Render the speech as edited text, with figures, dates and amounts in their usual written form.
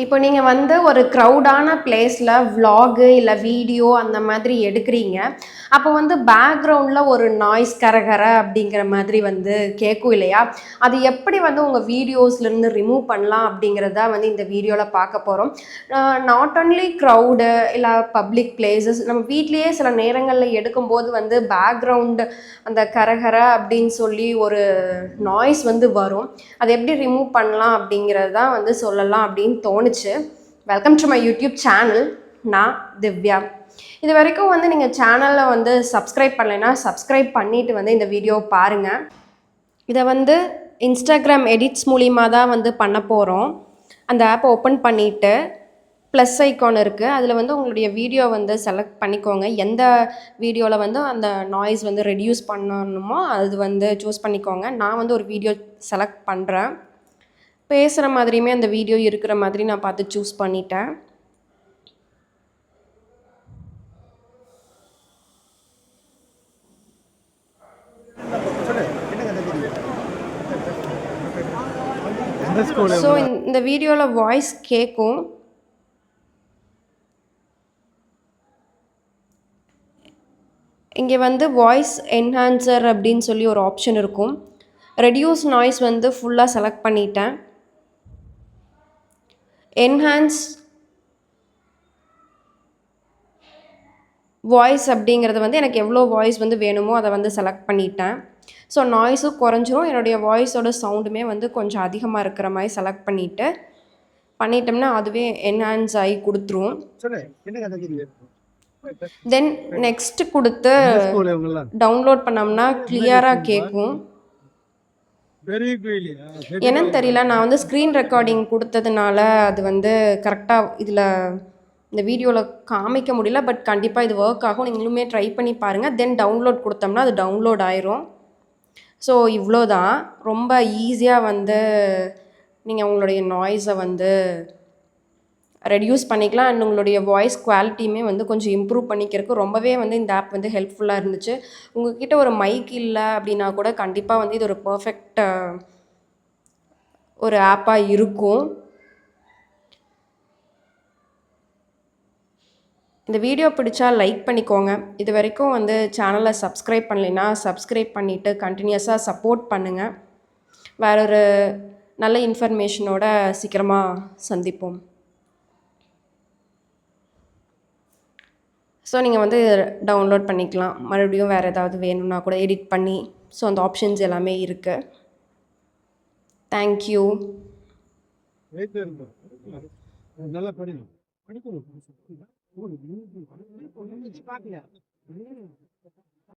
இப்போ நீங்க வந்து ஒரு க்ரௌடான பிளேஸ்ல விளாகு இல்ல வீடியோ அந்த மாதிரி எடுக்குறீங்க. அப்போ வந்து பேக்ரவுண்ட்ல ஒரு நாய்ஸ் கரகர அப்படிங்கிற மாதிரி வந்து கேட்கும் இல்லையா? அது எப்படி வந்து உங்க வீடியோஸ்லேருந்து ரிமூவ் பண்ணலாம் அப்படிங்கிறது தான் வந்து இந்த வீடியோல பார்க்க போறோம். நாட் ஒன்லி க்ரௌடு இல்ல பப்ளிக் பிளேஸஸ் நம்ம வீட்லயே சில நேரங்கள்ல எடுக்கும்போது வந்து பேக்ரவுண்ட் அந்த கரகர அப்படின்னு சொல்லி ஒரு நாய்ஸ் வந்து வரும். அதை எப்படி ரிமூவ் பண்ணலாம் அப்படிங்கிறது தான் வந்து சொல்லலாம் அப்படின்னு தோணுச்சு. Welcome to my YouTube channel. நான் திவ்யா. இது வரைக்கும் வந்து நீங்கள் சேனலில் வந்து சப்ஸ்கிரைப் பண்ணலைன்னா சப்ஸ்கிரைப் பண்ணிவிட்டு வந்து இந்த வீடியோ பாருங்கள். இதை வந்து இன்ஸ்டாகிராம் எடிட்ஸ் மூலிமா தான் வந்து பண்ண போகிறோம். அந்த ஆப்பை ஓப்பன் பண்ணிவிட்டு ப்ளஸ் ஐக்கான் இருக்குது, அதில் வந்து உங்களுடைய வீடியோ வந்து செலக்ட் பண்ணிக்கோங்க. எந்த வீடியோவில் வந்து அந்த நாய்ஸ் வந்து ரெடியூஸ் பண்ணணுமோ அது வந்து சூஸ் பண்ணிக்கோங்க. நான் வந்து ஒரு வீடியோ செலக்ட் பண்ணுறேன். பேசுகிற மாதிரியுமே அந்த வீடியோ இருக்கிற மாதிரி நான் பார்த்து சூஸ் பண்ணிட்டேன். ஸோ இந்த வீடியோவில் வாய்ஸ் கேட்கும். இங்கே வந்து வாய்ஸ் என்ஹான்சர் அப்படின்னு சொல்லி ஒரு ஆப்ஷன் இருக்கும். ரெடியூஸ் நாய்ஸ் வந்து ஃபுல்லாக செலக்ட் பண்ணிட்டேன். என்ஹான்ஸ் வாய்ஸ் அப்படிங்கிறது வந்து எனக்கு எவ்வளோ வாய்ஸ் வந்து வேணுமோ அதை வந்து செலக்ட் பண்ணிட்டேன். ஸோ நாய்ஸும் குறைஞ்சிரும், என்னுடைய வாய்ஸோட சவுண்டுமே வந்து கொஞ்சம் அதிகமாக இருக்கிற மாதிரி செலக்ட் பண்ணிட்டோம்னா அதுவே என்ஹான்ஸ் ஆகி கொடுத்துரும். தென் நெக்ஸ்ட் கொடுத்து டவுன்லோட் பண்ணோம்னா கிளியராக கேட்கும். என்னன்னு தெரியல, நான் வந்து ஸ்க்ரீன் ரெக்கார்டிங் கொடுத்ததுனால அது வந்து கரெக்டாக இதில் இந்த வீடியோவில் காமிக்க முடியல. பட் கண்டிப்பாக இது ஒர்க் ஆகும். நீங்களுமே ட்ரை பண்ணி பாருங்கள். தென் டவுன்லோட் கொடுத்தோம்னா அது டவுன்லோட் ஆயிரும். ஸோ இவ்வளோ தான். ரொம்ப ஈஸியாக வந்து நீங்கள் உங்களுடைய நாய்ஸை வந்து ரெடியூஸ் பண்ணிக்கலாம். அண்ட் உங்களுடைய வாய்ஸ் குவாலிட்டியுமே வந்து கொஞ்சம் இம்ப்ரூவ் பண்ணிக்கிறதுக்கு ரொம்பவே வந்து இந்த ஆப் வந்து ஹெல்ப்ஃபுல்லாக இருந்துச்சு. உங்கள்கிட்ட ஒரு மைக் இல்லை அப்படின்னா கூட கண்டிப்பாக வந்து இது ஒரு பர்ஃபெக்ட் ஒரு ஆப்பாக இருக்கும். இந்த வீடியோ பிடிச்சா லைக் பண்ணிக்கோங்க. இது வரைக்கும் வந்து சேனலை சப்ஸ்கிரைப் பண்ணலைன்னா சப்ஸ்கிரைப் பண்ணிவிட்டு கண்டினியூஸாக சப்போர்ட் பண்ணுங்கள். வேற ஒரு நல்ல இன்ஃபர்மேஷனோட சீக்கிரமாக சந்திப்போம். ஸோ நீங்கள் வந்து டவுன்லோட் பண்ணிக்கலாம். மறுபடியும் வேறு ஏதாவது வேணும்னா கூட எடிட் பண்ணி, ஸோ அந்த ஆப்ஷன்ஸ் எல்லாமே இருக்குது. தேங்க்யூ. நல்லா படிக்கணும்.